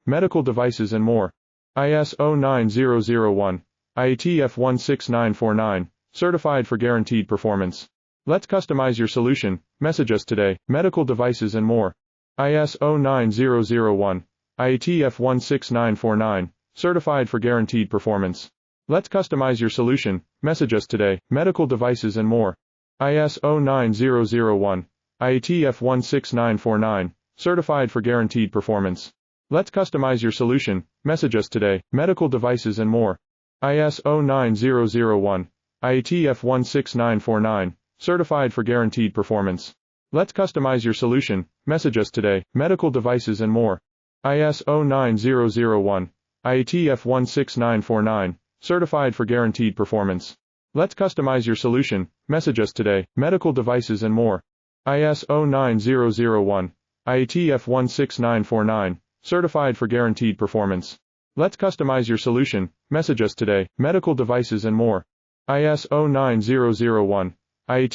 medical devices and more. ISO 9001, IATF 16949, certified for guaranteed performance. Let's customize your solution. Message us today. Medical devices and more. ISO 9001, IATF 16949, certified for guaranteed performance. Let's customize your solution. Message us today. Medical devices and more. ISO 9001, IATF 16949, certified for guaranteed performance. Let's customize your solution. Message us today. Medical devices and more. ISO 9001, IATF 16949, certified for guaranteed performance. Let's customize your solution. Message us today. Medical devices and more. ISO 9001, IATF 16949, certified for guaranteed performance. Let's customize your solution. Message us today. Medical devices and more. ISO 9001, IATF 16949, certified for guaranteed performance. Let's customize your solution. Message us today. Medical devices and more. ISO 9001, IATF